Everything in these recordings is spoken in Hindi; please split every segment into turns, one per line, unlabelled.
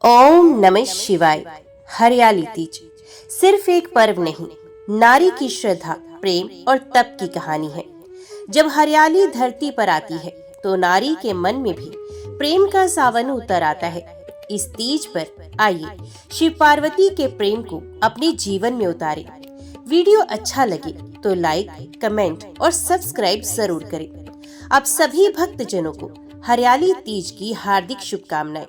ओम नमः शिवाय। हरियाली तीज सिर्फ एक पर्व नहीं, नारी की श्रद्धा, प्रेम और तप की कहानी है। जब हरियाली धरती पर आती है तो नारी के मन में भी प्रेम का सावन उतर आता है। इस तीज पर आइए शिव पार्वती के प्रेम को अपने जीवन में उतारें। वीडियो अच्छा लगे तो लाइक, कमेंट और सब्सक्राइब जरूर करें। आप सभी भक्तजनों को हरियाली तीज की हार्दिक शुभकामनाएं।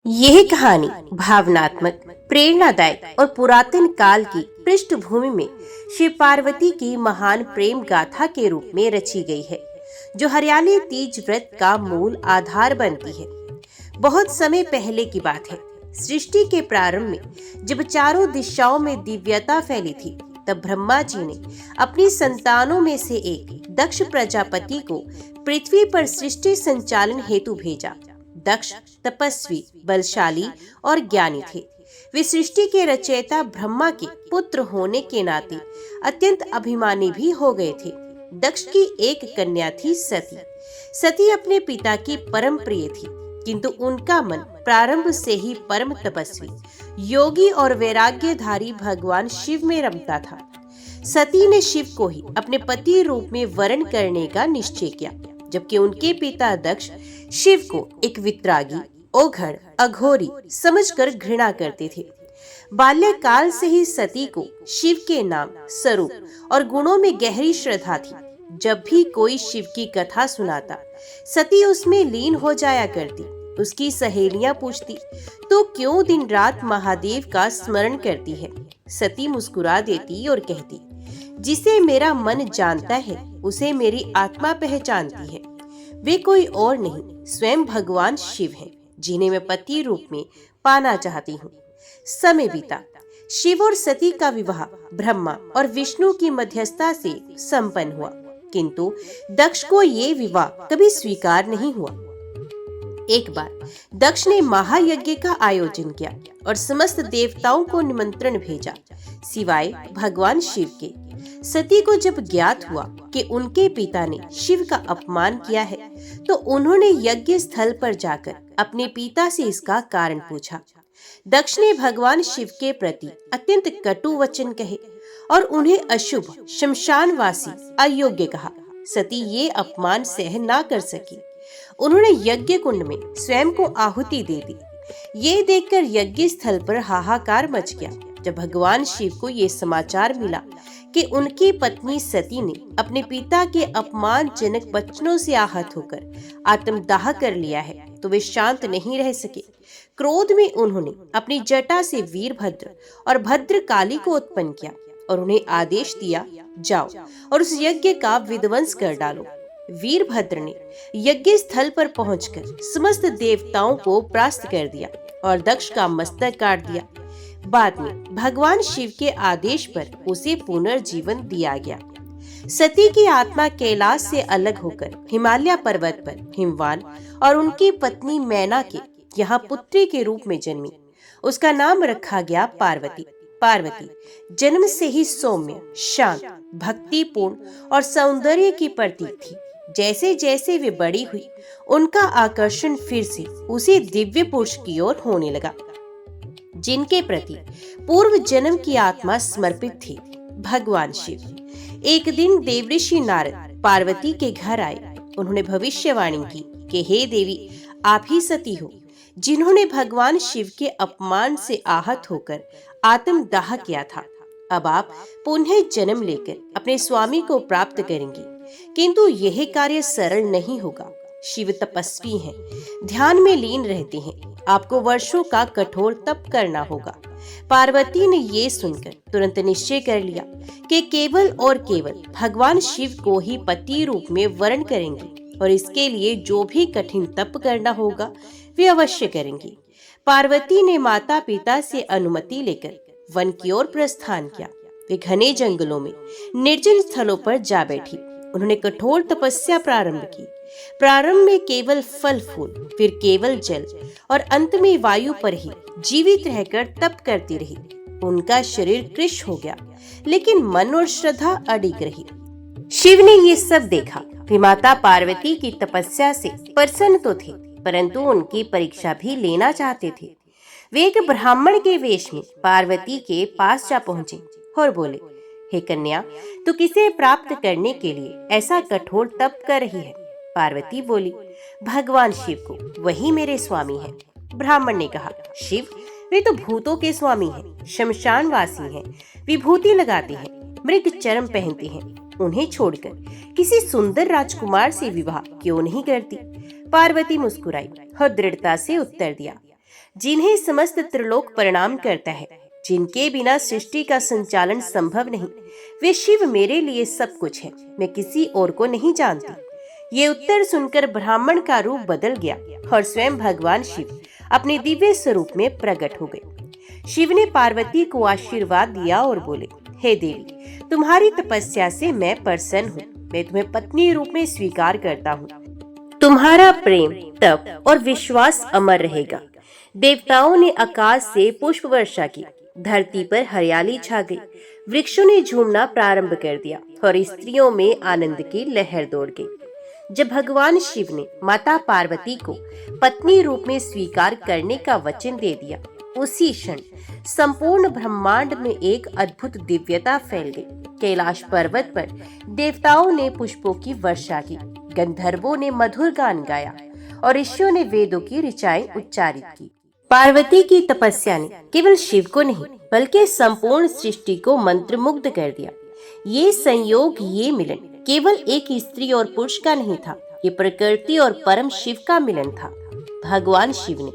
यह कहानी भावनात्मक, प्रेरणादायक और पुरातन काल की पृष्ठभूमि में शिव पार्वती की महान प्रेम गाथा के रूप में रची गई है, जो हरियाली तीज व्रत का मूल आधार बनती है। बहुत समय पहले की बात है, सृष्टि के प्रारंभ में जब चारों दिशाओं में दिव्यता फैली थी, तब ब्रह्मा जी ने अपनी संतानों में से एक दक्ष प्रजापति को पृथ्वी पर सृष्टि संचालन हेतु भेजा। दक्ष तपस्वी, बलशाली और ज्ञानी थे। वे सृष्टि के रचयिता ब्रह्मा के पुत्र होने के नाते अत्यंत अभिमानी भी हो गए थे। दक्ष की एक कन्या थी सती। सती अपने पिता की परम प्रिय थी, किंतु उनका मन प्रारंभ से ही परम तपस्वी, योगी और वैराग्यधारी भगवान शिव में रमता था। सती ने शिव को ही अपने पति रूप में वरण करने का निश्चय किया, जबकि उनके पिता दक्ष शिव को एक वितरागी, ओघड़, अघोरी समझकर घृणा करते थे। बाल्यकाल से ही सती को शिव के नाम, स्वरूप और गुणों में गहरी श्रद्धा थी। जब भी कोई शिव की कथा सुनाता, सती उसमें लीन हो जाया करती। उसकी सहेलियां पूछती, तो क्यों दिन रात महादेव का स्मरण करती है? सती मुस्कुरा देती और कहती, जिसे मेरा मन जानता है उसे मेरी आत्मा पहचानती है। वे कोई और नहीं, स्वयं भगवान शिव हैं, जिन्हें मैं पति रूप में पाना चाहती हूँ। समय बीता। शिव और सती का विवाह ब्रह्मा और विष्णु की मध्यस्थता से संपन्न हुआ, किंतु दक्ष को ये विवाह कभी स्वीकार नहीं हुआ। एक बार दक्ष ने महायज्ञ का आयोजन किया और समस्त देवताओं को निमंत्रण भेजा, सिवाय भगवान शिव के। सती को जब ज्ञात हुआ कि उनके पिता ने शिव का अपमान किया है, तो उन्होंने यज्ञ स्थल पर जाकर अपने पिता से इसका कारण पूछा। दक्ष ने भगवान शिव के प्रति अत्यंत कटु वचन कहे और उन्हें अशुभ, शमशानवासी, अयोग्य कहा। सती ये अपमान सहन ना कर सकी। उन्होंने यज्ञ कुंड में स्वयं को आहुति दे दी। ये देखकर यज्ञ स्थल पर हाहाकार मच गया। जब भगवान शिव को ये समाचार मिला कि उनकी पत्नी सती ने अपने पिता के अपमानजनक वचनों से आहत होकर आत्मदाह कर लिया है, तो वे शांत नहीं रह सके। क्रोध में उन्होंने अपनी जटा से वीरभद्र और भद्रकाली को उत्पन्न किया और उन्हें आदेश दिया, जाओ और उस यज्ञ का विध्वंस कर डालो। वीरभद्र ने यज्ञ स्थल पर पहुंचकर समस्त देवताओं को परास्त कर दिया और दक्ष का मस्तक काट दिया। बाद में भगवान शिव के आदेश पर उसे पुनर्जीवन दिया गया। सती की आत्मा कैलाश से अलग होकर हिमालय पर्वत पर हिमवान और उनकी पत्नी मैना के यहाँ पुत्री के रूप में जन्मी। उसका नाम रखा गया पार्वती। पार्वती जन्म से ही सौम्य, शांत, भक्तिपूर्ण और सौंदर्य की प्रतीक थी। जैसे जैसे वे बड़ी हुई, उनका आकर्षण फिर से उसी दिव्य पुरुष की ओर होने लगा, जिनके प्रति पूर्व जन्म की आत्मा समर्पित थी, भगवान शिव। एक दिन देवऋषि नारद पार्वती के घर आए। उन्होंने भविष्यवाणी की कि हे देवी, आप ही सती हो, जिन्होंने भगवान शिव के अपमान से आहत होकर आत्मदाह किया था। अब आप पुनः जन्म लेकर अपने स्वामी को प्राप्त करेंगी, किंतु यह कार्य सरल नहीं होगा। शिव तपस्वी हैं, ध्यान में लीन रहते हैं। आपको वर्षों का कठोर तप करना होगा। पार्वती ने ये सुनकर तुरंत निश्चय कर लिया कि केवल और केवल भगवान शिव को ही पति रूप में वरण करेंगी और इसके लिए जो भी कठिन तप करना होगा वे अवश्य करेंगी। पार्वती ने माता पिता से अनुमति लेकर वन की ओर प्रस्थान किया। वे घने जंगलों में निर्जन स्थलों पर जा बैठी। उन्होंने कठोर तपस्या प्रारंभ की। प्रारंभ में केवल फल फूल, फिर केवल जल और अंत में वायु पर ही जीवित रहकर तप करती रही। उनका शरीर कृश हो गया, लेकिन मन और श्रद्धा अडिग रही। शिव ने ये सब देखा। वे माता पार्वती की तपस्या से प्रसन्न तो थे, परंतु उनकी परीक्षा भी लेना चाहते थे। वे एक ब्राह्मण के वेश में पार्वती के पास जा पहुंचे और बोले, हे कन्या, तू किसे प्राप्त करने के लिए ऐसा कठोर तप कर रही है? पार्वती बोली, भगवान शिव को, वही मेरे स्वामी हैं। ब्राह्मण ने कहा, शिव? वे तो भूतों के स्वामी हैं, शमशानवासी हैं, विभूति लगाते हैं, मृग चर्म पहनते हैं। उन्हें छोड़कर किसी सुंदर राजकुमार से विवाह क्यों नहीं करती? पार्वती मुस्कुराई और दृढ़ता से उत्तर दिया, जिन्हें समस्त त्रिलोक प्रणाम करता है, जिनके बिना सृष्टि का संचालन संभव नहीं, वे शिव मेरे लिए सब कुछ है। मैं किसी और को नहीं जानती। ये उत्तर सुनकर ब्राह्मण का रूप बदल गया और स्वयं भगवान शिव अपने दिव्य स्वरूप में प्रकट हो गए। शिव ने पार्वती को आशीर्वाद दिया और बोले, हे देवी, तुम्हारी तपस्या से मैं प्रसन्न हूँ। मैं तुम्हें पत्नी रूप में स्वीकार करता हूँ। तुम्हारा प्रेम, तप और विश्वास अमर रहेगा। देवताओं ने आकाश से पुष्प वर्षा की, धरती पर हरियाली छा गई, वृक्षों ने झूमना प्रारंभ कर दिया और स्त्रियों में आनंद की लहर दौड़ गई। जब भगवान शिव ने माता पार्वती को पत्नी रूप में स्वीकार करने का वचन दे दिया, उसी क्षण संपूर्ण ब्रह्मांड में एक अद्भुत दिव्यता फैल गई। कैलाश पर्वत पर देवताओं ने पुष्पों की वर्षा की, गंधर्वों ने मधुर गान गाया और ऋषियों ने वेदों की ऋचाएं उच्चारित की। पार्वती की तपस्या ने केवल शिव को नहीं बल्कि संपूर्ण सृष्टि को मंत्रमुग्ध कर दिया। ये संयोग, ये मिलन केवल एक स्त्री और पुरुष का नहीं था, ये प्रकृति और परम शिव का मिलन था। भगवान शिव ने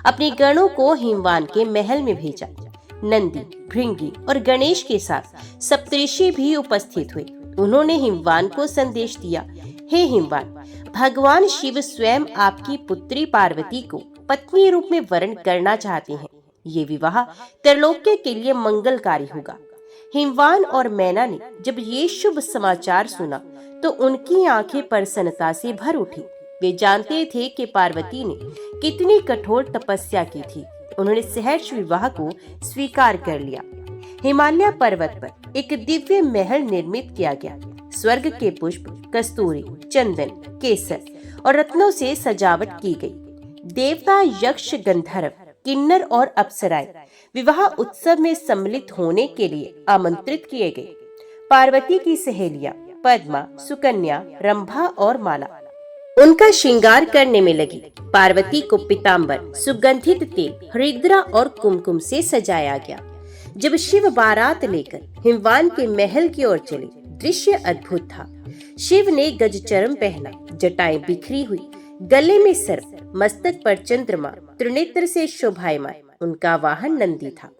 अपने गणों को हिमवान के महल में भेजा। नंदी, भृंगी और गणेश के साथ सप्तऋषि भी उपस्थित हुए। उन्होंने हिमवान को संदेश दिया, हे हिमवान, भगवान शिव स्वयं आपकी पुत्री पार्वती को पत्नी रूप में वरण करना चाहते हैं। ये विवाह त्रिलोक्य के लिए मंगलकारी होगा। हिमवान और मैना ने जब ये शुभ समाचार सुना तो उनकी आंखें प्रसन्नता से भर उठी। वे जानते थे कि पार्वती ने कितनी कठोर तपस्या की थी। उन्होंने सहर्ष विवाह को स्वीकार कर लिया। हिमालय पर्वत पर एक दिव्य महल निर्मित किया गया। स्वर्ग के पुष्प, कस्तूरी, चंदन, केसर और रत्नों से सजावट की गई। देवता, यक्ष, गंधर्व, किन्नर और अप्सराएं विवाह उत्सव में सम्मिलित होने के लिए आमंत्रित किए गए। पार्वती की सहेलियां पद्मा, सुकन्या, रंभा और माला उनका श्रृंगार करने में लगी। पार्वती को पीतांबर, सुगंधित तेल, हरिद्रा और कुमकुम से सजाया गया। जब शिव बारात लेकर हिमवान के महल की ओर चले, दृश्य अद्भुत था। शिव ने गजचर्म पहना, जटाएं बिखरी हुई, गले में सर्प, मस्तक पर चंद्रमा, त्रिनेत्र से शोभायमान। उनका वाहन नंदी था।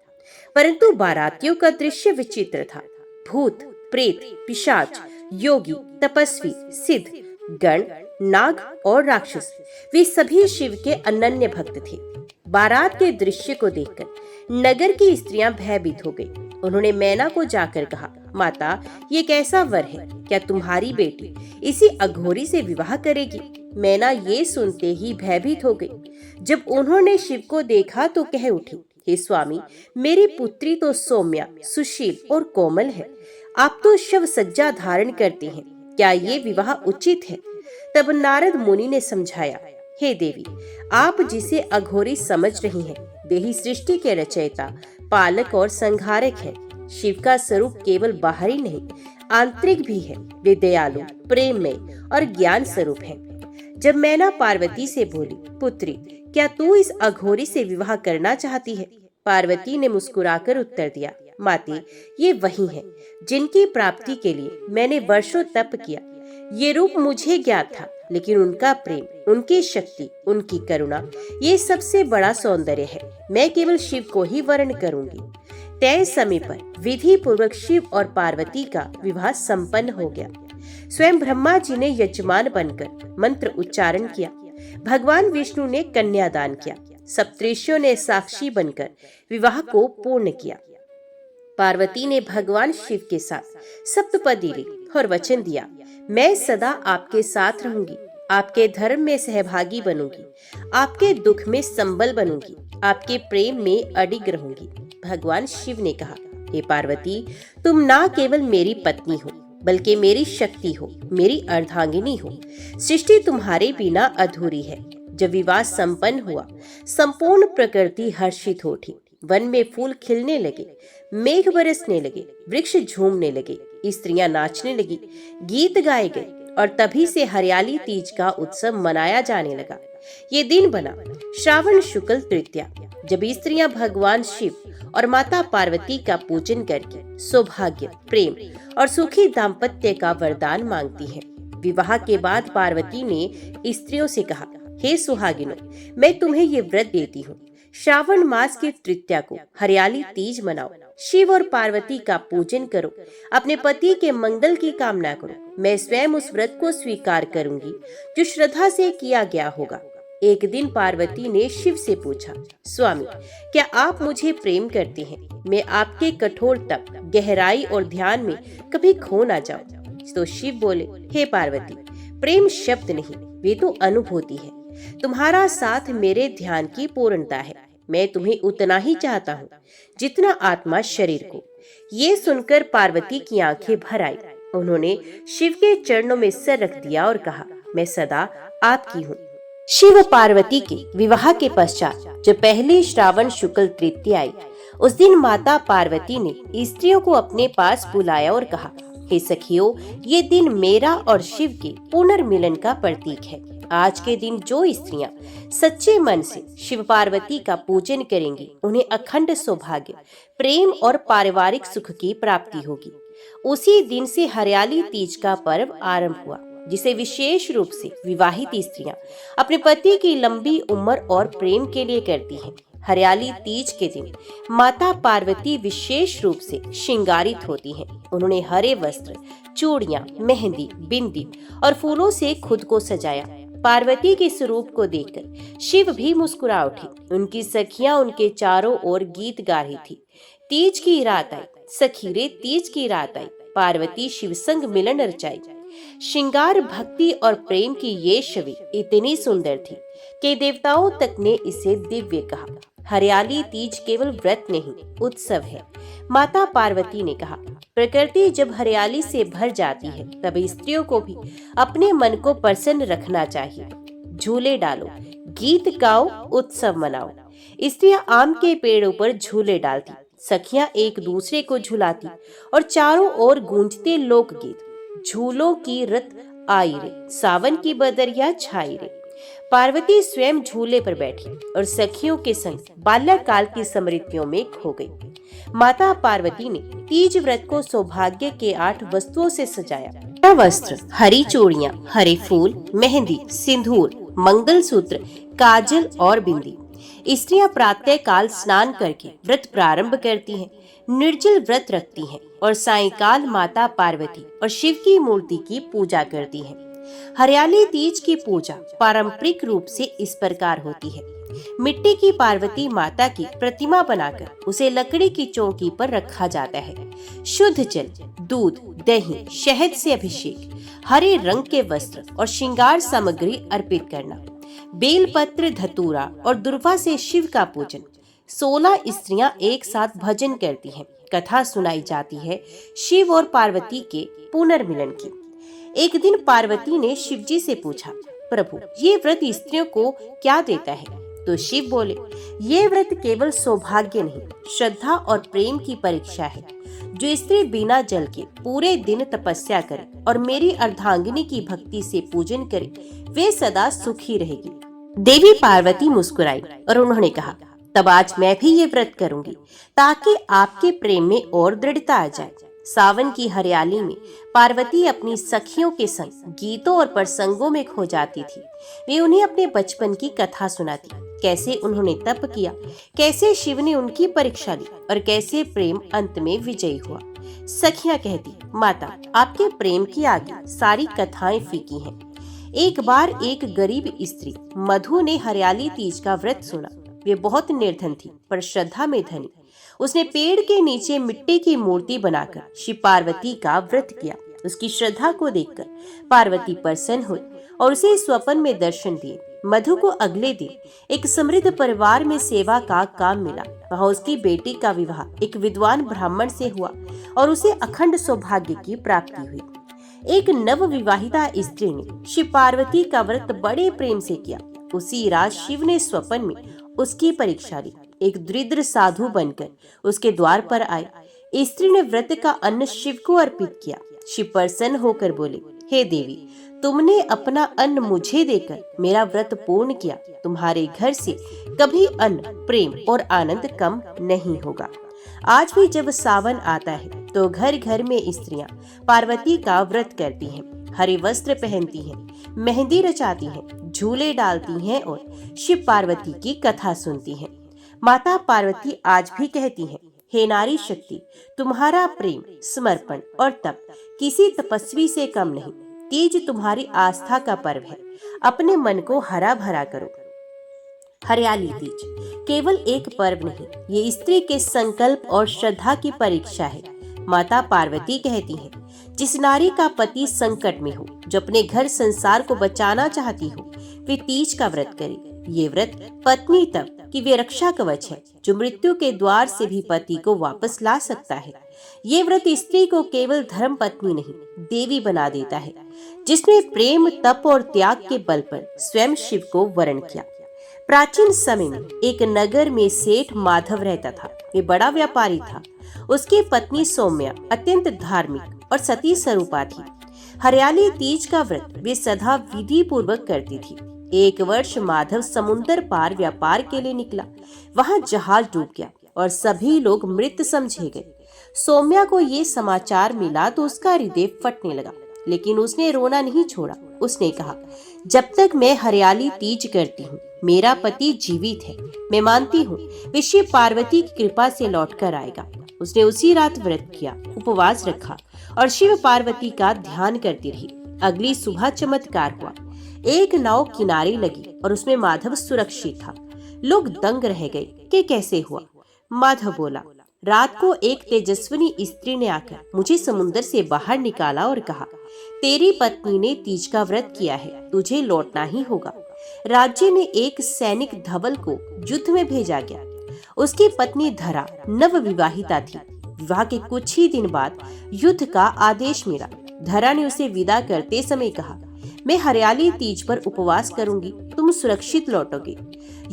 परंतु बारातियों का दृश्य विचित्र था। भूत, प्रेत, पिशाच, योगी, तपस्वी, सिद्ध, गण, नाग और राक्षस, वे सभी शिव के अनन्य भक्त थे। बारात के दृश्य को देखकर नगर की स्त्रियां भयभीत हो गईं। उन्होंने मैना को जाकर कहा, माता, ये कैसा वर है? क्या तुम्हारी बेटी इसी अघोरी से विवाह करेगी? मैना ये सुनते ही भयभीत हो गई। जब उन्होंने शिव को देखा तो कह उठी, हे स्वामी, मेरी पुत्री तो सौम्या, सुशील और कोमल है। आप तो शव सज्जा धारण करते हैं, क्या ये विवाह उचित है? तब नारद मुनि ने समझाया, हे देवी, आप जिसे अघोरी समझ रही हैं, वे ही सृष्टि के रचयिता, पालक और संहारक हैं। शिव का स्वरूप केवल बाहरी नहीं, आंतरिक भी है। वे दयालु, प्रेममय और ज्ञान स्वरूप हैं। जब मैना पार्वती से बोली, पुत्री, क्या तू इस अघोरी से विवाह करना चाहती है? पार्वती ने मुस्कुराकर उत्तर दिया, माते, ये वही हैं जिनकी प्राप्ति के लिए मैंने वर्षों तप किया। ये रूप मुझे ज्ञात था, लेकिन उनका प्रेम, उनकी शक्ति, उनकी करुणा, ये सबसे बड़ा सौंदर्य है। मैं केवल शिव को ही वर्ण करूंगी। तय समय पर विधि पूर्वक शिव और पार्वती का विवाह संपन्न हो गया। स्वयं ब्रह्मा जी ने यजमान बनकर मंत्र उच्चारण किया। भगवान विष्णु ने कन्यादान किया। सप्तऋषियों ने साक्षी बनकर विवाह को पूर्ण किया। पार्वती ने भगवान शिव के साथ सप्तपदी ली और वचन दिया, मैं सदा आपके साथ रहूंगी, आपके धर्म में सहभागी बनूंगी, आपके दुख में संबल बनूंगी, आपके प्रेम में अडिग रहूंगी। भगवान शिव ने कहा, हे पार्वती, तुम ना केवल मेरी पत्नी हो, बल्कि मेरी शक्ति हो, मेरी अर्धांगिनी हो। सृष्टि तुम्हारे बिना अधूरी है। जब विवाह संपन्न हुआ, संपूर्ण प्रकृति हर्षित हो उठी। वन में फूल खिलने लगे, मेघ बरसने लगे, वृक्ष झूमने लगे, स्त्रियां नाचने लगी, गीत गाए गए और तभी से हरियाली तीज का उत्सव मनाया जाने लगा। ये दिन बना श्रावण शुक्ल तृतीया, जब स्त्रियां भगवान शिव और माता पार्वती का पूजन करके सौभाग्य, प्रेम और सुखी दाम्पत्य का वरदान मांगती है। विवाह के बाद पार्वती ने स्त्रियों से कहा, हे सुहागिनों, मैं तुम्हें ये व्रत देती हूँ। श्रावण मास की तृतीया को हरियाली तीज मनाओ, शिव और पार्वती का पूजन करो, अपने पति के मंगल की कामना करो। मैं स्वयं उस व्रत को स्वीकार करूंगी जो श्रद्धा से किया गया होगा। एक दिन पार्वती ने शिव से पूछा, स्वामी, क्या आप मुझे प्रेम करते हैं? मैं आपके कठोर तप, गहराई और ध्यान में कभी खो ना जाऊं। तो शिव बोले, हे पार्वती, प्रेम शब्द नहीं, वे तो अनुभूति है। तुम्हारा साथ मेरे ध्यान की पूर्णता है। मैं तुम्हें उतना ही चाहता हूँ जितना आत्मा शरीर को। ये सुनकर पार्वती की आंखें भर आई। उन्होंने शिव के चरणों में सिर रख दिया और कहा, मैं सदा आपकी हूँ। शिव पार्वती के विवाह के पश्चात जब पहली श्रावण शुक्ल तृतीया आई, उस दिन माता पार्वती ने स्त्रियों को अपने पास बुलाया और कहा, हे सखियों, ये दिन मेरा और शिव के पुनर्मिलन का प्रतीक है। आज के दिन जो स्त्रियां सच्चे मन से शिव पार्वती का पूजन करेंगी, उन्हें अखंड सौभाग्य, प्रेम और पारिवारिक सुख की प्राप्ति होगी। उसी दिन से हरियाली तीज का पर्व आरंभ हुआ, जिसे विशेष रूप से विवाहित स्त्रियां अपने पति की लंबी उम्र और प्रेम के लिए करती हैं। हरियाली तीज के दिन माता पार्वती विशेष रूप से श्रृंगारित होती हैं। उन्होंने हरे वस्त्र, चूड़ियां, मेहंदी, बिंदी और फूलों से खुद को सजाया। पार्वती के स्वरूप को देखकर शिव भी मुस्कुरा उठे। उनकी सखियां उनके चारों ओर गीत गा रही थी। तीज की रात आई, सखी रे तीज की रात आई, पार्वती शिव संग मिलन रचाई। श्रृंगार, भक्ति और प्रेम की ये छवि इतनी सुंदर थी कि देवताओं तक ने इसे दिव्य कहा। हरियाली तीज केवल व्रत नहीं, उत्सव है। माता पार्वती ने कहा, प्रकृति जब हरियाली से भर जाती है, तब स्त्रियों को भी अपने मन को प्रसन्न रखना चाहिए। झूले डालो, गीत गाओ, उत्सव मनाओ। स्त्रियां आम के पेड़ों पर झूले डालती, सखियां एक दूसरे को झुलाती और चारों ओर गूंजते लोकगीत। झूलों की रत आई रे, सावन की बदरिया छाई रे। पार्वती स्वयं झूले पर बैठी और सखियों के संग बाल्यकाल की स्मृतियों में खो गई। माता पार्वती ने तीज व्रत को सौभाग्य के 8 वस्तुओं से सजाया। हरा वस्त्र, हरी चूड़ियां, हरे फूल, मेहंदी, सिंदूर, मंगलसूत्र, काजल और बिंदी। स्त्रियां प्रातः काल स्नान करके व्रत प्रारंभ करती हैं, निर्जल व्रत रखती हैं और सायंकाल माता पार्वती और शिव की मूर्ति की पूजा करती हैं। हरियाली तीज की पूजा पारंपरिक रूप से इस प्रकार होती है। मिट्टी की पार्वती माता की प्रतिमा बनाकर उसे लकड़ी की चौकी पर रखा जाता है। शुद्ध जल, दूध, दही, शहद से अभिषेक, हरे रंग के वस्त्र और श्रृंगार सामग्री अर्पित करना, बेलपत्र, धतूरा और दुर्वा से शिव का पूजन। 16 स्त्रियां एक साथ भजन करती हैं। कथा सुनाई जाती है शिव और पार्वती के पुनर्मिलन की। एक दिन पार्वती ने शिवजी से पूछा, प्रभु, ये व्रत स्त्रियों को क्या देता है? तो शिव बोले, ये व्रत केवल सौभाग्य नहीं, श्रद्धा और प्रेम की परीक्षा है। जो स्त्री बिना जल के पूरे दिन तपस्या करे और मेरी अर्धांगिनी की भक्ति से पूजन करे, वे सदा सुखी रहेगी। देवी पार्वती मुस्कुराई और उन्होंने कहा, तब आज मैं भी ये व्रत करूंगी ताकि आपके प्रेम में और दृढ़ता आ जाए। सावन की हरियाली में पार्वती अपनी सखियों के संग गीतों और प्रसंगों में खो जाती थी। वे उन्हें अपने बचपन की कथा सुनाती, कैसे उन्होंने तप किया, कैसे शिव ने उनकी परीक्षा ली और कैसे प्रेम अंत में विजयी हुआ। सखियां कहती, माता, आपके प्रेम के आगे सारी कथाएं फीकी हैं। एक बार एक गरीब स्त्री मधु ने हरियाली तीज का व्रत सुना। वे बहुत निर्धन थी पर श्रद्धा में धनी। उसने पेड़ के नीचे मिट्टी की मूर्ति बनाकर शिव पार्वती का व्रत किया। उसकी श्रद्धा को देखकर पार्वती प्रसन्न हुई और उसे स्वप्न में दर्शन दिए। मधु को अगले दिन एक समृद्ध परिवार में सेवा का काम मिला। वहाँ उसकी बेटी का विवाह एक विद्वान ब्राह्मण से हुआ और उसे अखंड सौभाग्य की प्राप्ति हुई। एक नव विवाहिता स्त्री ने शिव पार्वती का व्रत बड़े प्रेम से किया। उसी रात शिव ने स्वप्न में उसकी परीक्षा ली। एक दरिद्र साधु बनकर उसके द्वार पर आए। स्त्री ने व्रत का अन्न शिव को अर्पित किया। शिव प्रसन्न होकर बोले, हे देवी, तुमने अपना अन्न मुझे देकर मेरा व्रत पूर्ण किया। तुम्हारे घर से कभी अन्न, प्रेम और आनंद कम नहीं होगा। आज भी जब सावन आता है तो घर घर में स्त्रियां पार्वती का व्रत करती हैं, हरे वस्त्र पहनती हैं, मेहंदी रचाती हैं, झूले डालती हैं और शिव पार्वती की कथा सुनती हैं। माता पार्वती आज भी कहती हैं, हे नारी शक्ति, तुम्हारा प्रेम, समर्पण और तप किसी तपस्वी से कम नहीं। तीज तुम्हारी आस्था का पर्व है, अपने मन को हरा भरा करो। हरियाली तीज केवल एक पर्व नहीं, ये स्त्री के संकल्प और श्रद्धा की परीक्षा है। माता पार्वती कहती है, जिस नारी का पति संकट में हो, जो अपने घर संसार को बचाना चाहती हो, वे तीज का व्रत करे। ये व्रत पत्नी तप की वे रक्षा कवच है, जो मृत्यु के द्वार से भी पति को वापस ला सकता है। ये व्रत स्त्री को केवल धर्म पत्नी नहीं, देवी बना देता है, जिसने प्रेम, तप और त्याग के बल पर स्वयं शिव को वरण किया। प्राचीन समय में एक नगर में सेठ माधव रहता था। वे बड़ा व्यापारी था। उसकी पत्नी सौम्या अत्यंत धार्मिक और सती स्वरूपा थी। हरियाली तीज का व्रत वे सदा विधि पूर्वक करती थी। एक वर्ष माधव समुद्र पार व्यापार के लिए निकला। वहां जहाज डूब गया और सभी लोग मृत समझे गए। सौम्या को ये समाचार मिला तो उसका हृदय फटने लगा, लेकिन उसने रोना नहीं छोड़ा। उसने कहा, जब तक मैं हरियाली तीज करती हूँ, मेरा पति जीवित है। मैं मानती हूँ वे शिव पार्वती की कृपा से लौट कर आएगा। उसने उसी रात व्रत किया, उपवास रखा और शिव पार्वती का ध्यान करती रही। अगली सुबह चमत्कार हुआ। एक नाव किनारे लगी और उसमें माधव सुरक्षित था। लोग दंग रह गए कि कैसे हुआ। माधव बोला, रात को एक तेजस्विनी स्त्री ने आकर मुझे समुद्र से बाहर निकाला और कहा, तेरी पत्नी ने तीज का व्रत किया है, तुझे लौटना ही होगा। राज्य ने एक सैनिक धवल को युद्ध में भेजा गया। उसकी पत्नी धरा नव विवाहिता थी। विवाह के कुछ ही दिन बाद युद्ध का आदेश मिला। धरा ने उसे विदा करते समय कहा, मैं हरियाली तीज पर उपवास करूंगी, तुम सुरक्षित लौटोगे।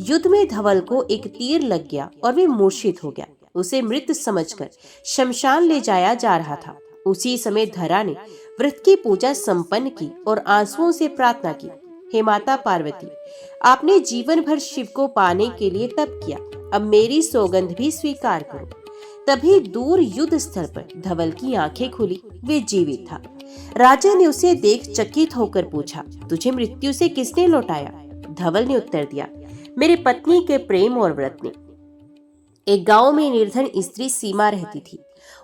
युद्ध में धवल को एक तीर लग गया और वे मूर्छित हो गया। उसे मृत समझकर शमशान ले जाया जा रहा था। उसी समय धरा ने व्रत की पूजा संपन्न की और आंसुओं से प्रार्थना की, हे माता पार्वती, आपने जीवन भर शिव को पाने के लिए तप किया, अब मेरी सौगंध भी स्वीकार करो। तभी दूर युद्ध स्थल पर धवल की आंखें खुली, वे जीवित था। राजा ने उसे देख चकित होकर पूछा, तुझे मृत्यु से किसने लौटाया? धवल ने उत्तर दिया, मेरे पत्नी के प्रेम और व्रत ने। एक गांव में निर्धन स्त्री सीमा रहती थी।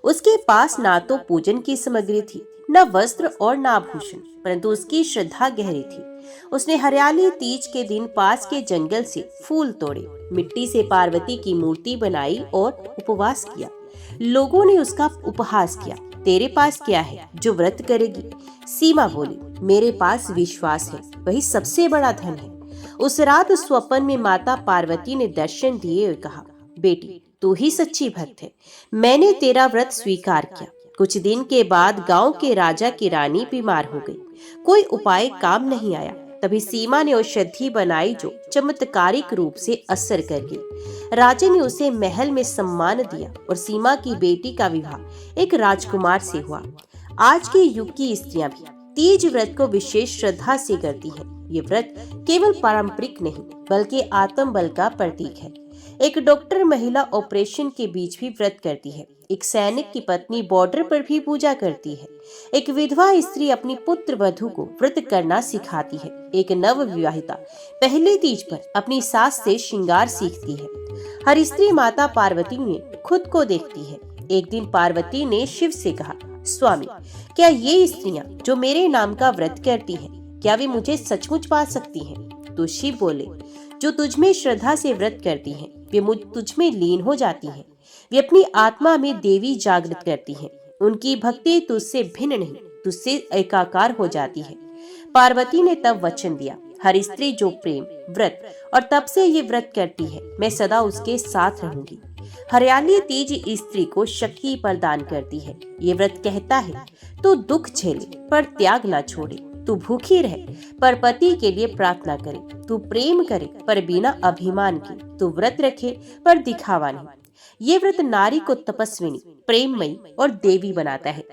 उसके पास ना तो पूजन की सामग्री थी, न वस्त्र और न आभूषण, परंतु उसकी श्रद्धा गहरी थी। उसने हरियाली तीज के दिन पास के जंगल से फूल तोड़े, मिट्टी से पार्वती की मूर्ति बनाई और उपवास किया। लोगों ने उसका उपहास किया, तेरे पास क्या है जो व्रत करेगी? सीमा बोली, मेरे पास विश्वास है, वही सबसे बड़ा धन है। उस रात स्वप्न में माता पार्वती ने दर्शन दिए और कहा, बेटी, तू ही सच्ची भक्त है, मैंने तेरा व्रत स्वीकार किया। कुछ दिन के बाद गांव के राजा की रानी बीमार हो गई। कोई उपाय काम नहीं आया। तभी सीमा ने औषधि बनाई जो चमत्कारिक रूप से असर कर गई। राजा ने उसे महल में सम्मान दिया और सीमा की बेटी का विवाह एक राजकुमार से हुआ। आज के युग की स्त्रियां भी तीज व्रत को विशेष श्रद्धा से करती हैं। ये व्रत केवल पारंपरिक नहीं बल्कि आत्म बल का प्रतीक है। एक डॉक्टर महिला ऑपरेशन के बीच भी व्रत करती है। एक सैनिक की पत्नी बॉर्डर पर भी पूजा करती है। एक विधवा स्त्री अपनी पुत्र वधू को व्रत करना सिखाती है। एक नव विवाहिता पहले तीज पर अपनी सास से श्रृंगार सीखती है। हर स्त्री माता पार्वती में खुद को देखती है। एक दिन पार्वती ने शिव से कहा, स्वामी, क्या ये स्त्रियां जो मेरे नाम का व्रत करती हैं, क्या वे मुझे सचमुच पा सकती हैं? तो शिव बोले, जो तुझमें श्रद्धा से व्रत करती हैं, वे तुझमें लीन हो जाती हैं। वे अपनी आत्मा में देवी जागृत करती हैं। उनकी भक्ति तुझसे भिन्न नहीं, तुझसे एकाकार हो जाती है। पार्वती ने तब वचन दिया, हर स्त्री जो प्रेम, व्रत और तप से ये व्रत करती है, मैं सदा उसके साथ रहूंगी। हरियाली तीज स्त्री को शक्ति प्रदान करती है। ये व्रत कहता है, तो दुख झेले पर त्याग ना छोड़े। तू भूखी रहे पर पति के लिए प्रार्थना करे, तू प्रेम करे पर बिना अभिमान के, तू व्रत रखे पर दिखावा नहीं। ये व्रत नारी को तपस्विनी, प्रेममयी और देवी बनाता है।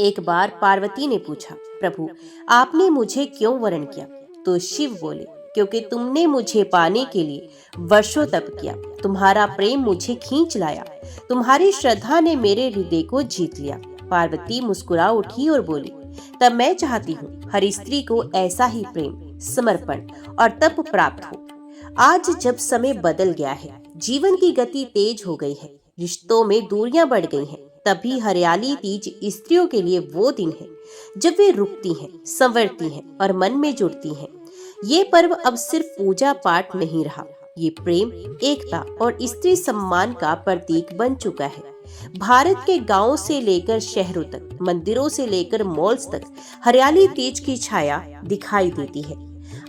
एक बार पार्वती ने पूछा, प्रभु आपने मुझे क्यों वरण किया? तो शिव बोले, क्योंकि तुमने मुझे पाने के लिए वर्षों तप किया, तुम्हारा प्रेम मुझे खींच लाया, तुम्हारी श्रद्धा ने मेरे हृदय को जीत लिया। पार्वती मुस्कुरा उठी और बोली, तब मैं चाहती हूँ हर स्त्री को ऐसा ही प्रेम, समर्पण और तप प्राप्त हो। आज जब समय बदल गया है, जीवन की गति तेज हो गई है, रिश्तों में दूरियां बढ़ गई हैं, तभी हरियाली तीज स्त्रियों के लिए वो दिन है जब वे रुकती हैं, संवरती हैं और मन में जुड़ती हैं। ये पर्व अब सिर्फ पूजा पाठ नहीं रहा, ये प्रेम, एकता और स्त्री सम्मान का प्रतीक बन चुका है। भारत के गांवों से लेकर शहरों तक, मंदिरों से लेकर मॉल्स तक हरियाली तीज की छाया दिखाई देती है।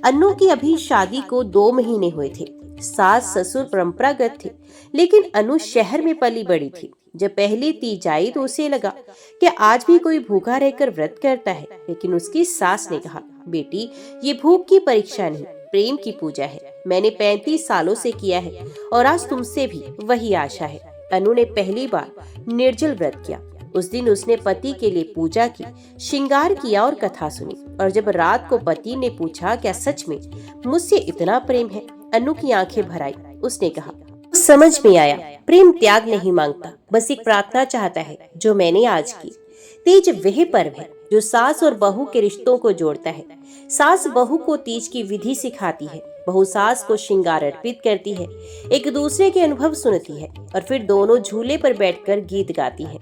अन्नू की अभी शादी को 2 महीने हुए थे। सास ससुर परंपरागत थे, लेकिन अनु शहर में पली बड़ी थी। जब पहली तीज आई तो उसे लगा कि आज भी कोई भूखा रहकर व्रत करता है, लेकिन उसकी सास ने कहा, बेटी ये भूख की परीक्षा नहीं, प्रेम की पूजा है। मैंने 35 सालों से किया है और आज तुमसे भी वही आशा है। अनु ने पहली बार निर्जल व्रत किया। उस दिन उसने पति के लिए पूजा की, श्रृंगार किया और कथा सुनी। और जब रात को पति ने पूछा, क्या सच में मुझसे इतना प्रेम है? अनु की आंखें भर आई। उसने कहा, समझ में आया, प्रेम त्याग नहीं मांगता, बस एक प्रार्थना चाहता है जो मैंने आज की। तीज वह पर्व है जो सास और बहू के रिश्तों को जोड़ता है। सास बहू को तीज की विधि सिखाती है, बहू सास को श्रृंगार अर्पित करती है, एक दूसरे के अनुभव सुनती है और फिर दोनों झूले पर बैठकर गीत गाती है।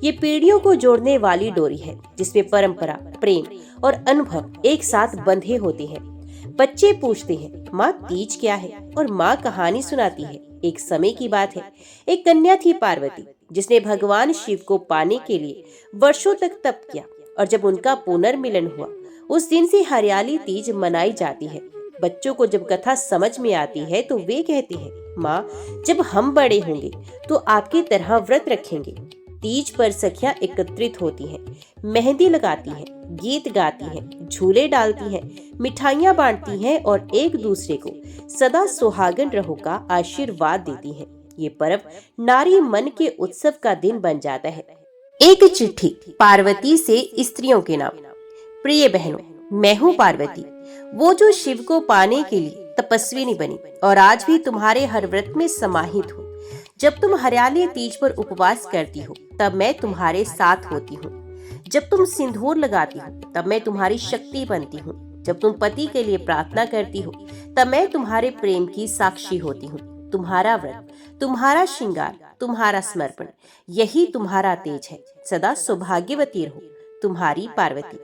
ये पीढ़ियों को जोड़ने वाली डोरी है जिसमें परंपरा, प्रेम और अनुभव एक साथ बंधे होते हैं। बच्चे पूछते हैं, माँ तीज क्या है? और माँ कहानी सुनाती है। एक समय की बात है, एक कन्या थी पार्वती, जिसने भगवान शिव को पाने के लिए वर्षों तक तप किया। और जब उनका पुनर्मिलन हुआ, उस दिन से हरियाली तीज मनाई जाती है। बच्चों को जब कथा समझ में आती है तो वे कहते हैं, माँ जब हम बड़े होंगे तो आपकी तरह व्रत रखेंगे। तीज पर सखियां एकत्रित होती हैं, मेहंदी लगाती हैं, गीत गाती हैं, झूले डालती हैं, मिठाइयाँ बांटती हैं और एक दूसरे को सदा सुहागन रहो का आशीर्वाद देती हैं। ये पर्व नारी मन के उत्सव का दिन बन जाता है। एक चिट्ठी पार्वती से स्त्रियों के नाम। प्रिय बहनों, मैं हूँ पार्वती, वो जो शिव को पाने के लिए तपस्विनी बनी और आज भी तुम्हारे हर व्रत में समाहित हूँ। जब तुम हरियाली तीज पर उपवास करती हो तब मैं तुम्हारे साथ होती हूँ। जब तुम सिंदूर लगाती हो तब मैं तुम्हारी शक्ति बनती हूँ। जब तुम पति के लिए प्रार्थना करती हो तब मैं तुम्हारे प्रेम की साक्षी होती हूँ। तुम्हारा व्रत, तुम्हारा श्रृंगार, तुम्हारा समर्पण, यही तुम्हारा तेज है। सदा सौभाग्यवती रहो, तुम्हारी पार्वती।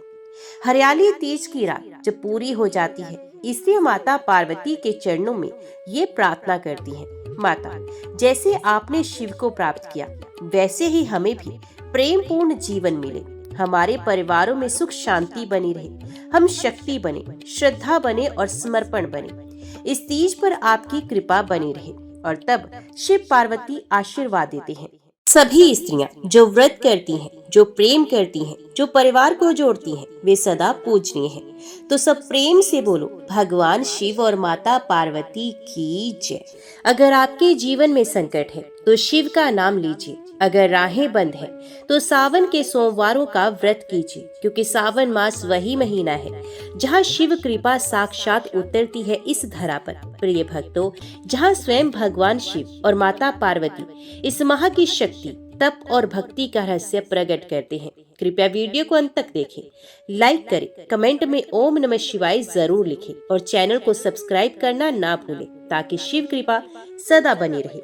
हरियाली तीज की रात जब पूरी हो जाती है, इसलिए माता पार्वती के चरणों में ये प्रार्थना करती हैं, माता जैसे आपने शिव को प्राप्त किया वैसे ही हमें भी प्रेम पूर्ण जीवन मिले, हमारे परिवारों में सुख शांति बनी रहे, हम शक्ति बने, श्रद्धा बने और समर्पण बने। इस तीज पर आपकी कृपा बनी रहे। और तब शिव पार्वती आशीर्वाद देते हैं। सभी स्त्रियां जो व्रत करती हैं, जो प्रेम करती हैं, जो परिवार को जोड़ती हैं, वे सदा पूजनीय हैं। तो सब प्रेम से बोलो, भगवान शिव और माता पार्वती की जय। अगर आपके जीवन में संकट है तो शिव का नाम लीजिए। अगर राहें बंद हैं तो सावन के सोमवारों का व्रत कीजिए, क्योंकि सावन मास वही महीना है जहाँ शिव कृपा साक्षात उतरती है इस धरा पर। प्रिय भक्तों, जहाँ स्वयं भगवान शिव और माता पार्वती इस माह की शक्ति, तप और भक्ति का रहस्य प्रकट करते हैं। कृपया वीडियो को अंत तक देखें, लाइक करें, कमेंट में ओम नमः शिवाय जरूर लिखें और चैनल को सब्सक्राइब करना ना भूलें ताकि शिव कृपा सदा बनी रहे।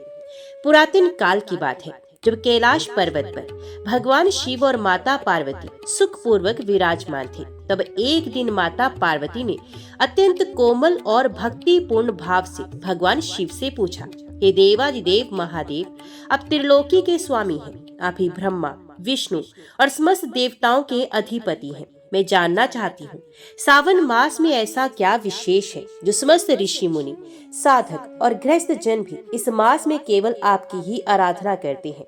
पुरातन काल की बात है, जब कैलाश पर्वत पर भगवान शिव और माता पार्वती सुखपूर्वक विराजमान थे, तब एक दिन माता पार्वती ने अत्यंत कोमल और भक्तिपूर्ण भाव से भगवान शिव से पूछा, हे देवादिदेव महादेव, आप त्रिलोकी के स्वामी हैं, आप ही ब्रह्मा, विष्णु और समस्त देवताओं के अधिपति हैं। मैं जानना चाहती हूँ, सावन मास में ऐसा क्या विशेष है जो समस्त ऋषि मुनि, साधक और गृहस्थ जन भी इस मास में केवल आपकी ही आराधना करते हैं।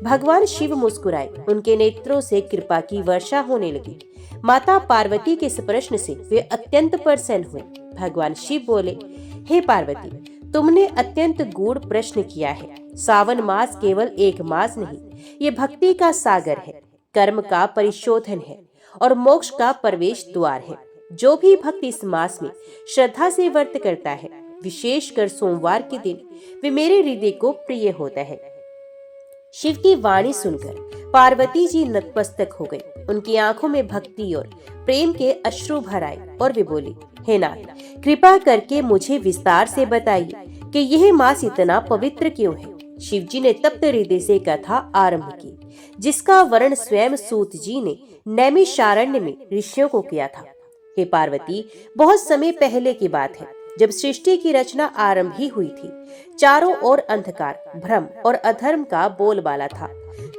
भगवान शिव मुस्कुराए, उनके नेत्रों से कृपा की वर्षा होने लगी। माता पार्वती के इस प्रश्न से वे अत्यंत प्रसन्न हुए। भगवान शिव बोले, हे पार्वती, तुमने अत्यंत गूढ़ प्रश्न किया है। सावन मास केवल एक मास नहीं, ये भक्ति का सागर है, कर्म का परिशोधन है और मोक्ष का प्रवेश द्वार है। जो भी भक्त इस मास में श्रद्धा से व्रत करता है, विशेषकर सोमवार के दिन, वे मेरे हृदय को प्रिय होता है। शिव की वाणी सुनकर पार्वती जी नतमस्तक हो गई। उनकी आंखों में भक्ति और प्रेम के अश्रु भर आए और वे बोली, हे नाथ, कृपा करके मुझे विस्तार से बताइए कि यह मास इतना पवित्र क्यों है। शिव जी ने तप्त हृदय से कथा आरंभ की, जिसका वर्णन स्वयं सूत जी ने नैमिषारण्य में ऋषियों को किया था। हे पार्वती, बहुत समय पहले की बात है, जब सृष्टि की रचना आरंभ ही हुई थी। चारों ओर अंधकार, भ्रम और अधर्म का बोलबाला था।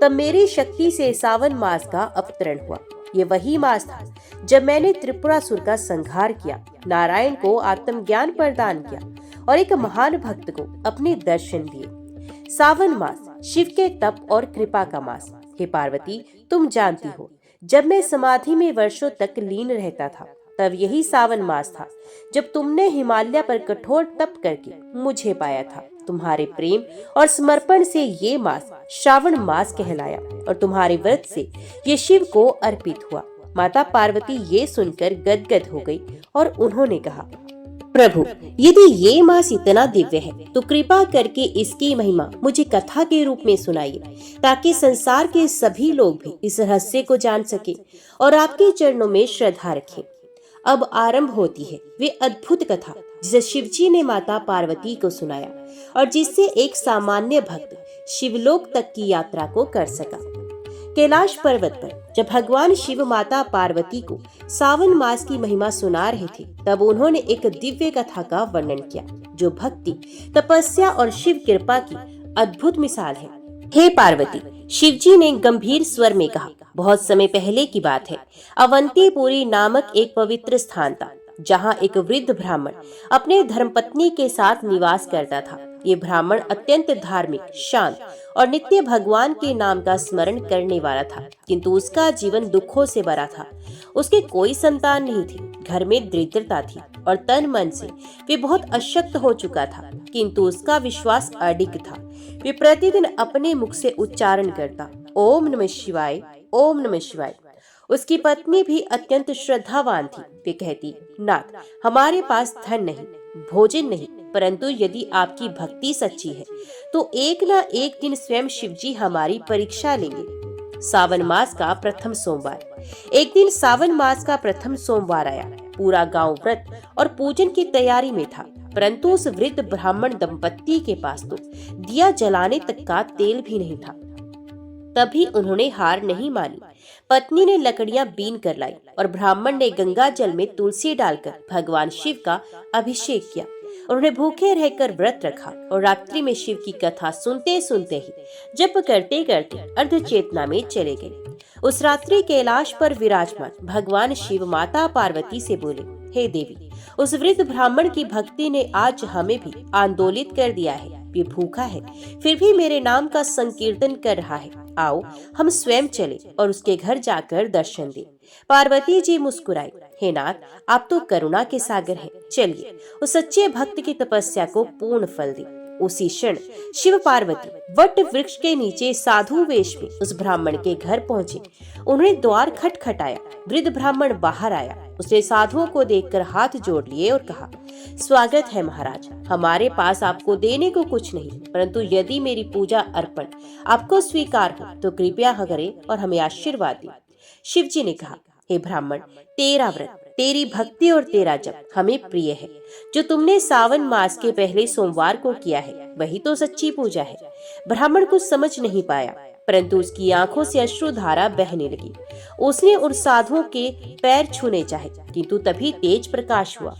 तब मेरी शक्ति से सावन मास का अवतरण हुआ। ये वही मास था जब मैंने त्रिपुरासुर का संहार किया, नारायण को आत्मज्ञान प्रदान किया और एक महान भक्त को अपने दर्शन दिए। सावन मास शिव के तप और कृपा का मास। हे पार्वती, तुम जानती हो, जब मैं समाधि में वर्षों तक लीन रहता था, तब यही सावन मास था जब तुमने हिमालय पर कठोर तप करके मुझे पाया था। तुम्हारे प्रेम और समर्पण से ये मास श्रावण मास कहलाया और तुम्हारे व्रत से ये शिव को अर्पित हुआ। माता पार्वती ये सुनकर गदगद हो गई और उन्होंने कहा, प्रभु, यदि ये मास इतना दिव्य है तो कृपा करके इसकी महिमा मुझे कथा के रूप में सुनाइए, ताकि संसार के सभी लोग भी इस रहस्य को जान सके और आपके चरणों में श्रद्धा रखें। अब आरंभ होती है वे अद्भुत कथा, जिसे शिवजी ने माता पार्वती को सुनाया और जिससे एक सामान्य भक्त शिवलोक तक की यात्रा को कर सका। कैलाश पर्वत पर जब भगवान शिव माता पार्वती को सावन मास की महिमा सुना रहे थे, तब उन्होंने एक दिव्य कथा का वर्णन किया, जो भक्ति, तपस्या और शिव कृपा की अद्भुत मिसाल है। हे पार्वती, शिवजी ने गंभीर स्वर में कहा, बहुत समय पहले की बात है। अवंतीपुरी नामक एक पवित्र स्थान था, जहाँ एक वृद्ध ब्राह्मण अपने धर्मपत्नी के साथ निवास करता था। ये ब्राह्मण अत्यंत धार्मिक, शांत और नित्य भगवान के नाम का स्मरण करने वाला था, किंतु उसका जीवन दुखों से भरा था। उसके कोई संतान नहीं थी, घर में दरिद्रता थी और तन मन से वे बहुत अशक्त हो चुका था, किंतु उसका विश्वास अडिग था। वे प्रतिदिन अपने मुख से उच्चारण करता, ओम नमः शिवाय, ओम नमः शिवाय। उसकी पत्नी भी अत्यंत श्रद्धावान थी। वे कहती, नाथ, हमारे पास धन नहीं, भोजन नहीं, परंतु यदि आपकी भक्ति सच्ची है तो एक न एक दिन स्वयं शिवजी हमारी परीक्षा लेंगे। सावन मास का प्रथम सोमवार। एक दिन सावन मास का प्रथम सोमवार आया। पूरा गांव व्रत और पूजन की तैयारी में था, परंतु उस वृद्ध ब्राह्मण दंपत्ति के पास तो दिया जलाने तक का तेल भी नहीं था। तभी उन्होंने हार नहीं मानी। पत्नी ने लकड़ियां बीन कर लाई और ब्राह्मण ने गंगा जल में तुलसी डालकर भगवान शिव का अभिषेक किया। उन्होंने भूखे रहकर व्रत रखा और रात्रि में शिव की कथा सुनते सुनते ही जप करते करते अर्ध चेतना में चले गए। उस रात्रि कैलाश पर विराजमान भगवान शिव माता पार्वती से बोले, हे देवी, उस वृद्ध ब्राह्मण की भक्ति ने आज हमें भी आंदोलित कर दिया है। वे भूखा है, फिर भी मेरे नाम का संकीर्तन कर रहा है। आओ हम स्वयं चले और उसके घर जाकर दर्शन दें। पार्वती जी मुस्कुराई, हे नाथ, आप तो करुणा के सागर हैं। चलिए उस सच्चे भक्त की तपस्या को पूर्ण फल दें। उसी क्षण शिव पार्वती वट वृक्ष के नीचे साधु वेश में उस ब्राह्मण के घर पहुँचे। उन्होंने द्वार खटखटाया। वृद्ध ब्राह्मण बाहर आया। उसने साधुओं को देखकर हाथ जोड़ लिए और कहा, स्वागत है महाराज, हमारे पास आपको देने को कुछ नहीं, परंतु यदि मेरी पूजा अर्पण आपको स्वीकार हो तो कृपया करें और हमें आशीर्वाद दें। शिव जी ने कहा, हे ब्राह्मण, तेरा व्रत, तेरी भक्ति और तेरा जप हमें प्रिय है। जो तुमने सावन मास के पहले सोमवार को किया है, वही तो सच्ची पूजा है। ब्राह्मण कुछ समझ नहीं पाया, परंतु उसकी आंखों से अश्रुधारा बहने लगी। उसने उन साधुओं के पैर छूने चाहे, किंतु तभी तेज प्रकाश हुआ।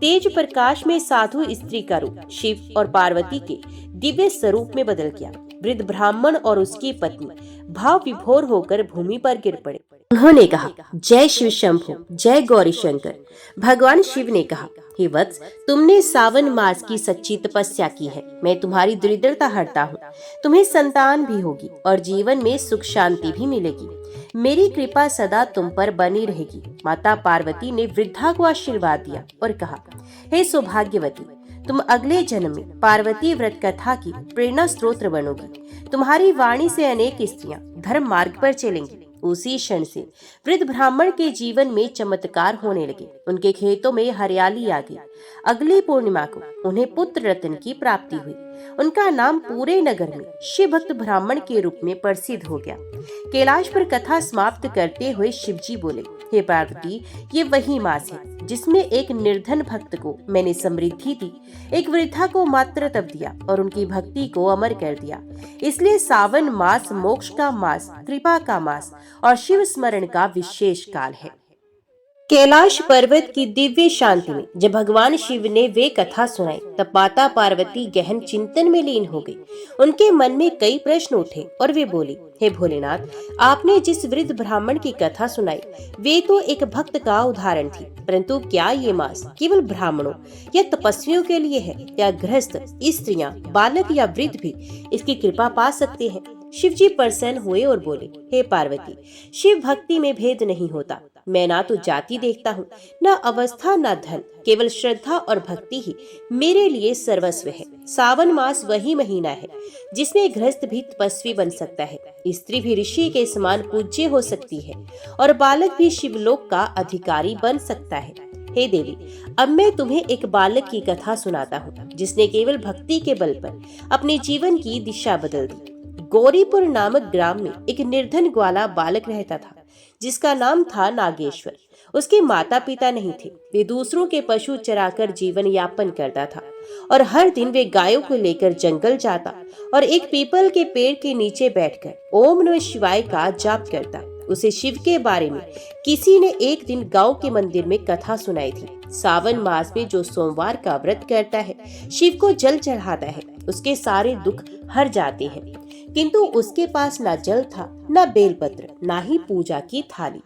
तेज प्रकाश में साधु स्त्री का रूप शिव और पार्वती के दिव्य स्वरूप में बदल गया। वृद्ध ब्राह्मण और उसकी पत्नी भाव विभोर होकर भूमि पर गिर पड़े। उन्होंने कहा, जय शिव शंभु, जय गौरी शंकर। भगवान शिव ने कहा, हे वत्स, तुमने सावन मास की सच्ची तपस्या की है। मैं तुम्हारी दरिद्रता हरता हूँ। तुम्हें संतान भी होगी और जीवन में सुख शांति भी मिलेगी। मेरी कृपा सदा तुम पर बनी रहेगी। माता पार्वती ने वृद्धा को आशीर्वाद दिया और कहा, हे सौभाग्यवती, तुम अगले जन्म में पार्वती व्रत कथा की प्रेरणा स्रोत बनोगी। तुम्हारी वाणी से अनेक स्त्रियां धर्म मार्ग पर चलेंगी। उसी क्षण से वृद्ध ब्राह्मण के जीवन में चमत्कार होने लगे। उनके खेतों में हरियाली आ गई। अगली पूर्णिमा को उन्हें पुत्र रत्न की प्राप्ति हुई। उनका नाम पूरे नगर में शिव भक्त ब्राह्मण के रूप में प्रसिद्ध हो गया। कैलाश पर कथा समाप्त करते हुए शिवजी बोले, हे पार्वती, ये वही मास है जिसमें एक निर्धन भक्त को मैंने समृद्धि दी, एक वृद्धा को मात्र तप दिया और उनकी भक्ति को अमर कर दिया। इसलिए सावन मास मोक्ष का मास, कृपा का मास और शिव स्मरण का विशेष काल है। कैलाश पर्वत की दिव्य शांति में जब भगवान शिव ने वे कथा सुनाई, तब माता पार्वती गहन चिंतन में लीन हो गई। उनके मन में कई प्रश्न उठे और वे बोली, हे भोलेनाथ, आपने जिस वृद्ध ब्राह्मण की कथा सुनाई वे तो एक भक्त का उदाहरण थी, परंतु क्या ये मास केवल ब्राह्मणों या तपस्वियों के लिए है, या गृहस्थ, स्त्रियां, बालक या वृद्ध भी इसकी कृपा पा सकते हैं? शिवजी प्रसन्न हुए और बोले, हे पार्वती, शिव भक्ति में भेद नहीं होता। मैं ना तो जाति देखता हूँ, न अवस्था, न धन, केवल श्रद्धा और भक्ति ही मेरे लिए सर्वस्व है। सावन मास वही महीना है जिसमें गृहस्थ भी तपस्वी बन सकता है, स्त्री भी ऋषि के समान पूज्य हो सकती है और बालक भी शिवलोक का अधिकारी बन सकता है। हे देवी, अब मैं तुम्हें एक बालक की कथा सुनाता हूँ जिसने केवल भक्ति के बल पर अपने जीवन की दिशा बदल दी। गौरीपुर नामक ग्राम में एक निर्धन ग्वाला बालक रहता था जिसका नाम था नागेश्वर। उसके माता पिता नहीं थे। वे दूसरों के पशु चराकर जीवन यापन करता था और हर दिन वे गायों को लेकर जंगल जाता और एक पीपल के पेड़ के नीचे बैठकर ओम नमः शिवाय का जाप करता। उसे शिव के बारे में किसी ने एक दिन गांव के मंदिर में कथा सुनाई थी। सावन मास में जो सोमवार का व्रत करता है, शिव को जल चढ़ाता है, उसके सारे दुख हर जाते हैं। किंतु उसके पास न जल था, न बेलपत्र, न ही पूजा की थाली।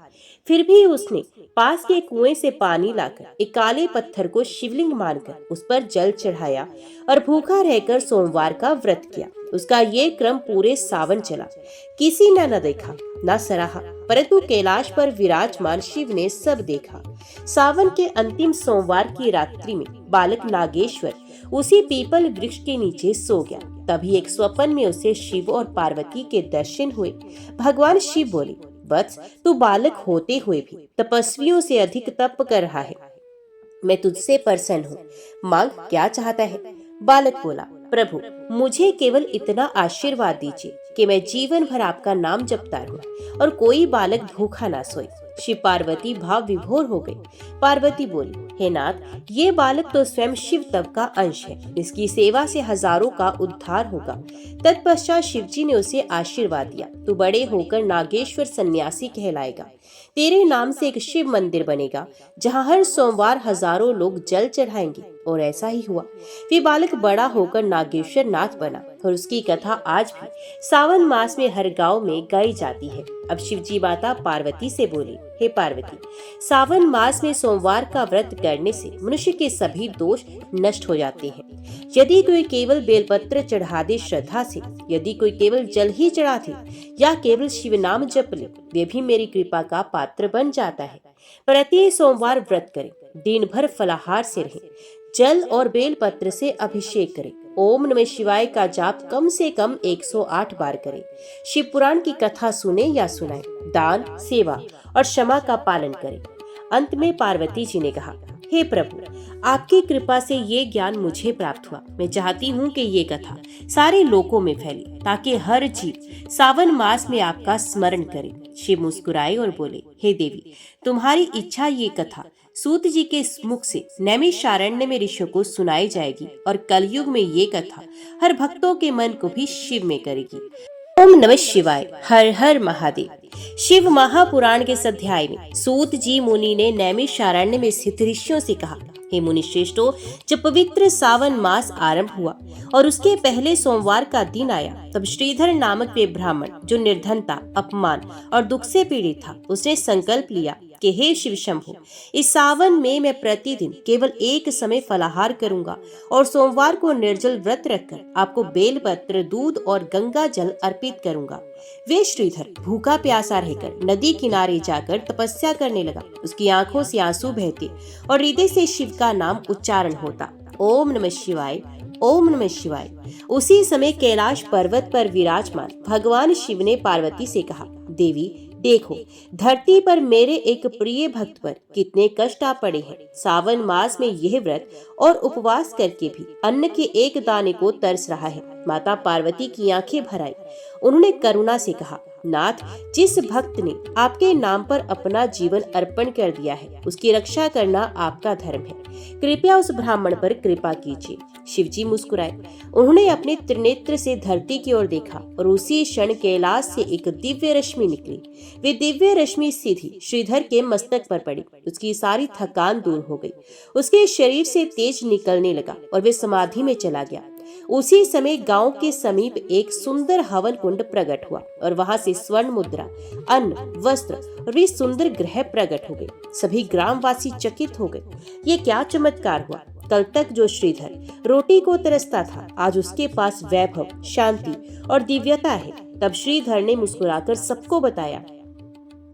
फिर भी उसने पास के कुएं से पानी लाकर एक काले पत्थर को शिवलिंग मानकर उस पर जल चढ़ाया और भूखा रहकर सोमवार का व्रत किया। उसका ये क्रम पूरे सावन चला। किसी ने न देखा न सराहा, परंतु कैलाश पर विराजमान शिव ने सब देखा। सावन के अंतिम सोमवार की रात्रि में बालक नागेश्वर उसी पीपल वृक्ष के नीचे सो गया। तभी एक स्वप्न में उसे शिव और पार्वती के दर्शन हुए। भगवान शिव बोले, वत्स, तू बालक होते हुए भी तपस्वियों से अधिक तप कर रहा है। मैं तुझसे प्रसन्न हूँ, मांग क्या चाहता है? बालक बोला, प्रभु, मुझे केवल इतना आशीर्वाद दीजिए कि मैं जीवन भर आपका नाम जपता रहूं और कोई बालक भूखा ना सोए। शिव पार्वती भाव विभोर हो गई। पार्वती बोली, हे नाथ, ये बालक तो स्वयं शिव तप का अंश है। इसकी सेवा से हजारों का उद्धार होगा। तत्पश्चात शिवजी ने उसे आशीर्वाद दिया, तू बड़े होकर नागेश्वर सन्यासी कहलाएगा। तेरे नाम से एक शिव मंदिर बनेगा जहाँ हर सोमवार हजारों लोग जल चढ़ाएंगे। और ऐसा ही हुआ। वे बालक बड़ा होकर नागेश्वर नाथ बना और उसकी कथा आज भी सावन मास में हर गांव में गाई जाती है। अब शिवजी माता पार्वती से बोले, हे पार्वती, सावन मास में सोमवार का व्रत करने से मनुष्य के सभी दोष नष्ट हो जाते हैं। यदि कोई केवल बेलपत्र चढ़ा दे श्रद्धा से, यदि कोई केवल जल ही चढ़ा दे या केवल शिव नाम जप ले, वे भी मेरी कृपा का पात्र बन जाता है। प्रति सोमवार व्रत करें, दिन भर फलाहार से रहें, जल और बेल पत्र से अभिषेक करें, ओम नमः शिवाय का जाप कम से कम 108 बार करें, शिव पुराण की कथा सुने या सुनाएं, दान, सेवा और क्षमा का पालन करें। अंत में पार्वती जी ने कहा, हे प्रभु, आपकी कृपा से ये ज्ञान मुझे प्राप्त हुआ। मैं चाहती हूँ कि ये कथा सारे लोकों में फैले ताकि हर जीव सावन मास में आपका स्मरण करे। शिव मुस्कुराए और बोले, हे देवी, तुम्हारी इच्छा ये कथा सूत जी के मुख से नैमिषारण्य में ऋषियों को सुनाई जाएगी और कलयुग में ये कथा हर भक्तों के मन को भी शिव में करेगी। ओम नमः शिवाय। हर हर महादेव। शिव महापुराण के इस अध्याय में सूत जी मुनि ने नैमिषारण्य में स्थित ऋषियों से कहा, हे मुनि श्रेष्ठों, जब पवित्र सावन मास आरंभ हुआ और उसके पहले सोमवार का दिन आया, तब श्रीधर नामक वे ब्राह्मण जो निर्धनता, अपमान और दुख से पीड़ित था, उसने संकल्प लिया कि हे शिव शंभु, इस सावन में मैं प्रतिदिन केवल एक समय फलाहार करूंगा और सोमवार को निर्जल व्रत रखकर आपको बेलपत्र, दूध और गंगा जल अर्पित करूंगा। वे श्रीधर भूखा प्यासा रहकर नदी किनारे जाकर तपस्या करने लगा। उसकी आंखों से आंसू बहते और हृदय से शिव का नाम उच्चारण होता। ओम नमः शिवाय, ओम नमः शिवाय। उसी समय कैलाश पर्वत पर विराजमान भगवान शिव ने पार्वती से कहा, देवी देखो, धरती पर मेरे एक प्रिय भक्त पर कितने कष्ट आ पड़े हैं। सावन मास में यह व्रत और उपवास करके भी अन्न के एक दाने को तरस रहा है। माता पार्वती की आंखें भर आई। उन्होंने करुणा से कहा, नाथ, जिस भक्त ने आपके नाम पर अपना जीवन अर्पण कर दिया है, उसकी रक्षा करना आपका धर्म है। कृपया उस ब्राह्मण पर कृपा कीजिए। शिवजी मुस्कुराए। उन्होंने अपने त्रिनेत्र से धरती की ओर देखा और उसी क्षण कैलाश से एक दिव्य रश्मि निकली। वे दिव्य रश्मि सीधी श्रीधर के मस्तक पर पड़ी। उसकी सारी थकान दूर हो गई। उसके शरीर से तेज निकलने लगा और वे समाधि में चला गया। उसी समय गांव के समीप एक सुंदर हवन कुंड प्रकट हुआ और वहां से स्वर्ण मुद्रा, अन्न, वस्त्र और एक सुंदर ग्रह प्रकट हो गए। सभी ग्रामवासी चकित हो गए। ये क्या चमत्कार हुआ। कल तक जो श्रीधर रोटी को तरसता था, आज उसके पास वैभव, शांति और दिव्यता है। तब श्रीधर ने मुस्कुराकर सबको बताया,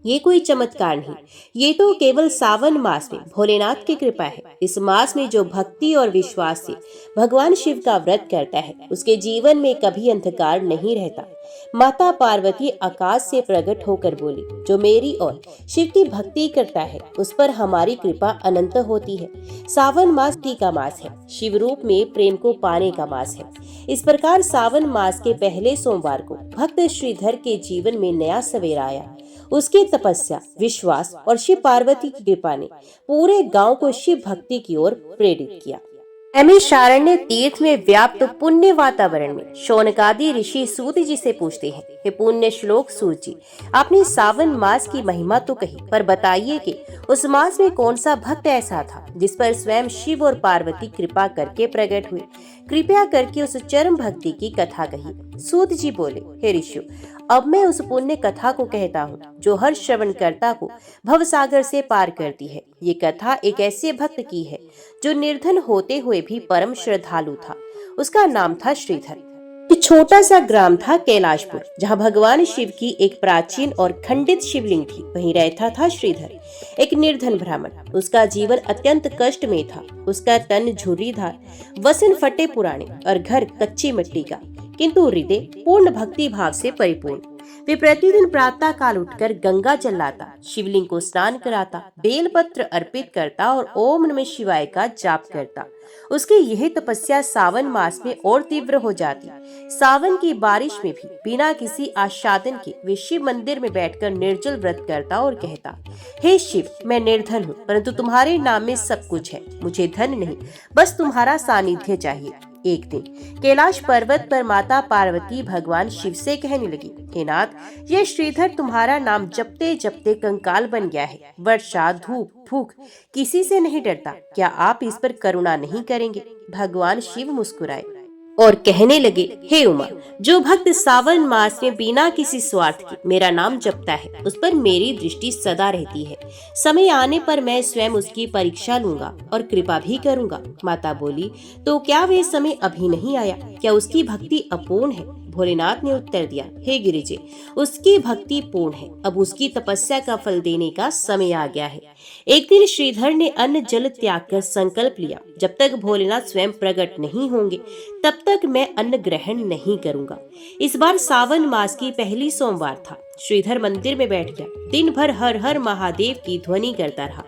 ये कोई चमत्कार नहीं, ये तो केवल सावन मास में भोलेनाथ की कृपा है। इस मास में जो भक्ति और विश्वास से भगवान शिव का व्रत करता है, उसके जीवन में कभी अंधकार नहीं रहता। माता पार्वती आकाश से प्रकट होकर बोली, जो मेरी और शिव की भक्ति करता है, उस पर हमारी कृपा अनंत होती है। सावन मास का मास है, शिव रूप में प्रेम को पाने का मास है। इस प्रकार सावन मास के पहले सोमवार को भक्त श्रीधर के जीवन में नया सवेरा आया। उसकी तपस्या, विश्वास और शिव पार्वती की कृपा ने पूरे गांव को शिव भक्ति की ओर प्रेरित किया। नैमिषारण्य तीर्थ में व्याप्त पुण्य वातावरण में शौनकादि ऋषि सूत जी से पूछते हैं, हे पुण्य श्लोक सूत जी, आपने सावन मास की महिमा तो कही, पर बताइए कि उस मास में कौन सा भक्त ऐसा था जिस पर स्वयं शिव और पार्वती कृपा करके प्रकट हुए। कृपया करके उस चरम भक्ति की कथा कही। सूत जी बोले, हे ऋषियों, अब मैं उस पुण्य कथा को कहता हूँ जो हर श्रवणकर्ता को भवसागर से पार करती है। ये कथा एक ऐसे भक्त की है जो निर्धन होते हुए भी परम श्रद्धालु था। उसका नाम था श्रीधर। एक छोटा सा ग्राम था कैलाशपुर, जहाँ भगवान शिव की एक प्राचीन और खंडित शिवलिंग थी। वहीं रहता था श्रीधर, एक निर्धन ब्राह्मण। उसका जीवन अत्यंत कष्ट में था। उसका तन झुर्रीदार, वसन फटे पुराने और घर कच्ची मिट्टी का, किंतु हृदय पूर्ण भक्ति भाव से परिपूर्ण। वे प्रतिदिन प्रातः काल उठकर गंगा जल लाता, शिवलिंग को स्नान कराता, बेलपत्र अर्पित करता और ओम नमः शिवाय का जाप करता। उसकी यह तपस्या सावन मास में और तीव्र हो जाती। सावन की बारिश में भी बिना किसी आच्छादन के वे शिव मंदिर में बैठकर निर्जल व्रत करता और कहता, हे शिव, मैं निर्धन हूँ, परंतु तुम्हारे नाम में सब कुछ है। मुझे धन नहीं, बस तुम्हारा सानिध्य चाहिए। एक दिन कैलाश पर्वत पर माता पार्वती भगवान शिव से कहने लगी, हे नाथ, यह श्रीधर तुम्हारा नाम जपते जपते कंकाल बन गया है। वर्षा, धूप, भूख किसी से नहीं डरता। क्या आप इस पर करुणा नहीं करेंगे? भगवान शिव मुस्कुराए और कहने लगे, हे उमा, जो भक्त सावन मास में बिना किसी स्वार्थ के मेरा नाम जपता है, उस पर मेरी दृष्टि सदा रहती है। समय आने पर मैं स्वयं उसकी परीक्षा लूंगा और कृपा भी करूंगा। माता बोली, तो क्या वे समय अभी नहीं आया? क्या उसकी भक्ति अपूर्ण है? भोलेनाथ ने उत्तर दिया, हे गिरिजे, उसकी भक्ति पूर्ण है। अब उसकी तपस्या का फल देने का समय आ गया है। एक दिन श्रीधर ने अन्न जल त्याग कर संकल्प लिया, जब तक भोलेनाथ स्वयं प्रकट नहीं होंगे तब तक मैं अन्न ग्रहण नहीं करूंगा। इस बार सावन मास की पहली सोमवार था। श्रीधर मंदिर में बैठ गया। दिन भर हर हर महादेव की ध्वनि करता रहा।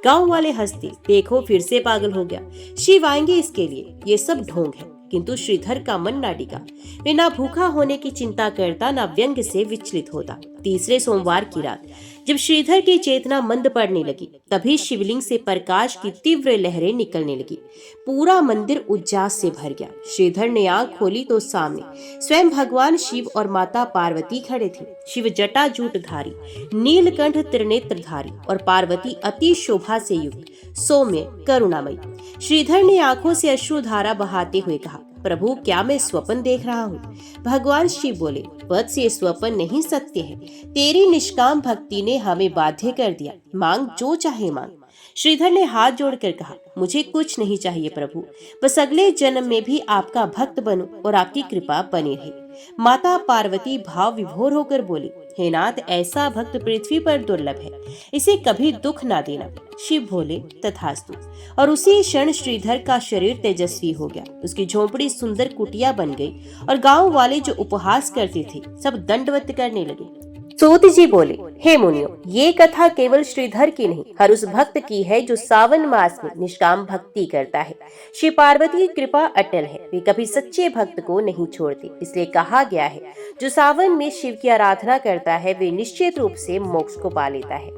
गांव वाले हंसते, देखो फिर से पागल हो गया, शिव आएंगे इसके लिए, ये सब ढोंग है। किंतु श्रीधर का मन ना डिगा। वे ना भूखा होने की चिंता करता, ना व्यंग से विचलित होता। तीसरे सोमवार की रात जब श्रीधर की चेतना मंद पड़ने लगी, तभी शिवलिंग से प्रकाश की तीव्र लहरें निकलने लगी। पूरा मंदिर उज्जास से भर गया। श्रीधर ने आंख खोली तो सामने स्वयं भगवान शिव और माता पार्वती खड़े थे। शिव जटाजूटधारी, नीलकंठ त्रिनेत्रधारी और पार्वती अति शोभा से युक्त, सौम्य, करुणामयी। श्रीधर ने आंखों से अश्रुधारा बहाते हुए कहा, प्रभु, क्या मैं स्वप्न देख रहा हूँ? भगवान शिव बोले, वत्स, ये स्वप्न नहीं, सत्य है। तेरी निष्काम भक्ति ने हमें बाध्य कर दिया। मांग, जो चाहे मांग। श्रीधर ने हाथ जोड़कर कहा, मुझे कुछ नहीं चाहिए प्रभु, बस अगले जन्म में भी आपका भक्त बनूं और आपकी कृपा बनी रहे। माता पार्वती भाव विभोर होकर बोली, हे नाथ, ऐसा भक्त पृथ्वी पर दुर्लभ है, इसे कभी दुख ना देना। शिव बोले, तथास्तु। और उसी क्षण श्रीधर का शरीर तेजस्वी हो गया। उसकी झोंपड़ी सुंदर कुटिया बन गई और गांव वाले जो उपहास करते थे सब दंडवत करने लगे। सूत जी बोले, हे मुनियों, ये कथा केवल श्रीधर की नहीं, हर उस भक्त की है जो सावन मास में निष्काम भक्ति करता है। श्री पार्वती की कृपा अटल है, वे कभी सच्चे भक्त को नहीं छोड़ती। इसलिए कहा गया है, जो सावन में शिव की आराधना करता है वे निश्चित रूप से मोक्ष को पा लेता है।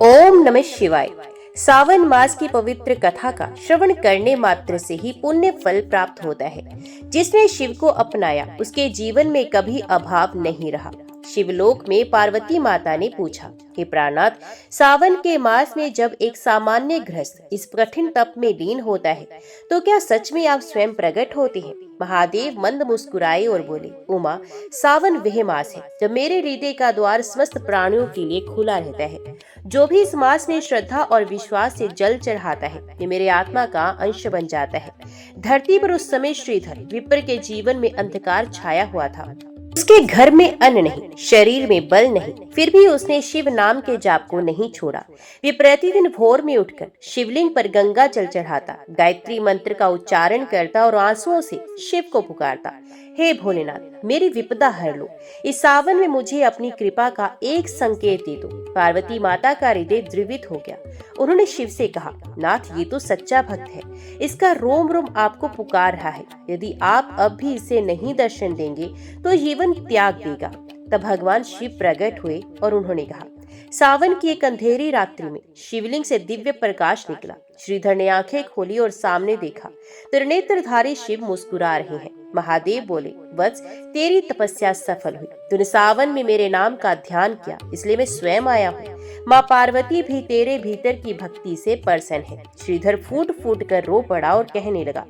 ओम नमः शिवाय। सावन मास की पवित्र कथा का श्रवण करने मात्र से ही पुण्य फल प्राप्त होता है। जिसने शिव को अपनाया उसके जीवन में कभी अभाव नहीं रहा। शिवलोक में पार्वती माता ने पूछा, हे प्राणनाथ, सावन के मास में जब एक सामान्य गृहस्थ इस कठिन तप में लीन होता है तो क्या सच में आप स्वयं प्रकट होते हैं? महादेव मंद मुस्कुराए और बोले, उमा, सावन वह मास है जब मेरे हृदय का द्वार समस्त प्राणियों के लिए खुला रहता है। जो भी इस मास में श्रद्धा और विश्वास से जल चढ़ाता है ये मेरे आत्मा का अंश बन जाता है। धरती पर उस समय श्रीधर विप्र के जीवन में अंधकार छाया हुआ था। उसके घर में अन्न नहीं, शरीर में बल नहीं, फिर भी उसने शिव नाम के जाप को नहीं छोड़ा। वे प्रतिदिन भोर में उठकर शिवलिंग पर गंगा जल चढ़ाता, गायत्री मंत्र का उच्चारण करता और आंसुओं से शिव को पुकारता, हे भोलेनाथ, मेरी विपदा हर लो। इस सावन में मुझे अपनी कृपा का एक संकेत दे दो। पार्वती माता का हृदय द्रवित हो गया। उन्होंने शिव से कहा, नाथ, ये तो सच्चा भक्त है, इसका रोम रोम आपको पुकार रहा है। यदि आप अब भी इसे नहीं दर्शन देंगे तो जीवन त्याग देगा। तब भगवान शिव प्रकट हुए और उन्होंने कहा, सावन की एक अंधेरी रात्रि में शिवलिंग से दिव्य प्रकाश निकला। श्रीधर ने आंखें खोली और सामने देखा। त्रिनेत्रधारी शिव मुस्कुरा रहे हैं। महादेव बोले, वत्स, तेरी तपस्या सफल हुई। तूने सावन में मेरे नाम का ध्यान किया, इसलिए मैं स्वयं आया हूँ। माँ पार्वती भी तेरे भीतर की भक्ति से प्रसन्न है। श्रीधर फूट फूट कर रो पड़ा और कहने लगा,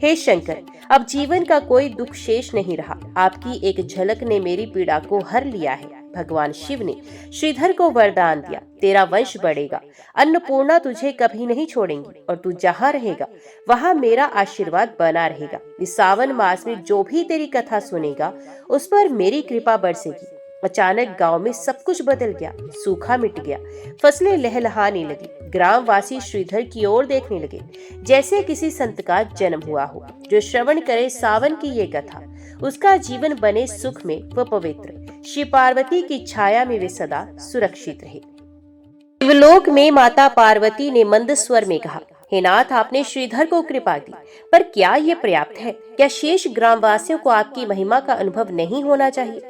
हे शंकर, अब जीवन का कोई दुख शेष नहीं रहा। आपकी एक झलक ने मेरी पीड़ा को हर लिया है। भगवान शिव ने श्रीधर को वरदान दिया, तेरा वंश बढ़ेगा, अन्नपूर्णा तुझे कभी नहीं छोड़ेंगी और तू जहाँ रहेगा वहाँ मेरा आशीर्वाद बना रहेगा। इस सावन मास में जो भी तेरी कथा सुनेगा उस पर मेरी कृपा बरसेगी। अचानक गांव में सब कुछ बदल गया। सूखा मिट गया, फसलें लहलहाने लगी। ग्रामवासी श्रीधर की ओर देखने लगे जैसे किसी संत का जन्म हुआ हो। जो श्रवण करे सावन की ये कथा, उसका जीवन बने सुख में व पवित्र। शिव पार्वती की छाया में वे सदा सुरक्षित रहे। शिवलोक में माता पार्वती ने मंद स्वर में कहा, हे नाथ, आपने श्रीधर को कृपा दी, पर क्या ये पर्याप्त है? क्या शेष ग्रामवासियों को आपकी महिमा का अनुभव नहीं होना चाहिए?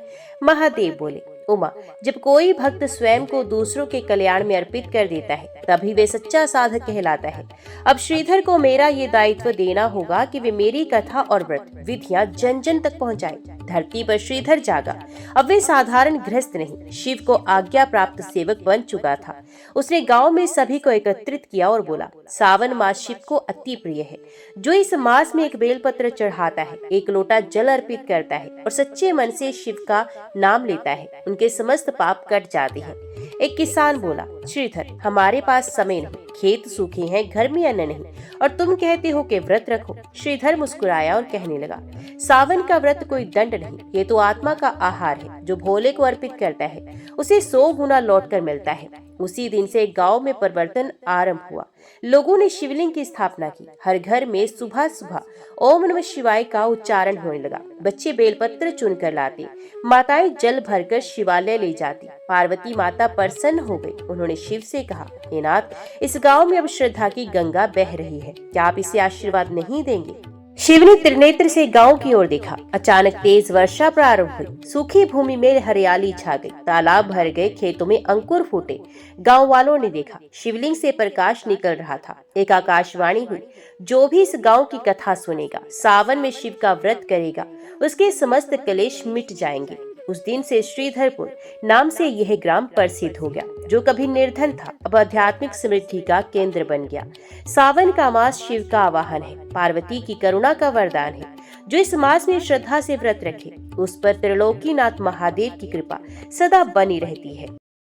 महादेव बोले, उमा, जब कोई भक्त स्वयं को दूसरों के कल्याण में अर्पित कर देता है तभी वे सच्चा साधक कहलाता है। अब श्रीधर को मेरा ये दायित्व देना होगा कि वे मेरी कथा और व्रत विधियां जन जन तक पहुंचाए। धरती पर श्रीधर जागा। अब वे साधारण गृहस्थ नहीं, शिव को आज्ञा प्राप्त सेवक बन चुका था। उसने गांव में सभी को एकत्रित किया और बोला, सावन मास शिव को अति प्रिय है। जो इस मास में एक बेलपत्र चढ़ाता है, एक लोटा जल अर्पित करता है और सच्चे मन से शिव का नाम लेता है, उनके समस्त पाप कट जाते हैं। एक किसान बोला, श्रीधर, हमारे पास समय नहीं, खेत सूखे हैं, घर में अन्न नहीं, और तुम कहते हो कि व्रत रखो। श्रीधर मुस्कुराया और कहने लगा, सावन का व्रत कोई दंड नहीं, ये तो आत्मा का आहार है। जो भोले को अर्पित करता है उसे 100 गुना लौटकर मिलता है। उसी दिन से गांव में परिवर्तन आरंभ हुआ। लोगों ने शिवलिंग की स्थापना की। हर घर में सुबह सुबह ओम नमः शिवाय का उच्चारण होने लगा। बच्चे बेलपत्र चुनकर लाते, माताएं जल भरकर शिवालय ले जाती। पार्वती माता प्रसन्न हो गई। उन्होंने शिव से कहा, हे नाथ, इस गांव में अब श्रद्धा की गंगा बह रही है, क्या आप इसे आशीर्वाद नहीं देंगे? शिव ने त्रिनेत्र से गांव की ओर देखा। अचानक तेज वर्षा प्रारंभ हुई। सूखी भूमि में हरियाली छा गई, तालाब भर गए, खेतों में अंकुर फूटे। गांव वालों ने देखा शिवलिंग से प्रकाश निकल रहा था। एक आकाशवाणी हुई, जो भी इस गांव की कथा सुनेगा, सावन में शिव का व्रत करेगा, उसके समस्त कलेश मिट जाएंगे। उस दिन से श्रीधरपुर नाम से यह ग्राम प्रसिद्ध हो गया। जो कभी निर्धन था अब आध्यात्मिक समृद्धि का केंद्र बन गया। सावन का मास शिव का आवाहन है, पार्वती की करुणा का वरदान है। जो इस मास में श्रद्धा से व्रत रखे उस पर त्रिलोकीनाथ महादेव की कृपा सदा बनी रहती है।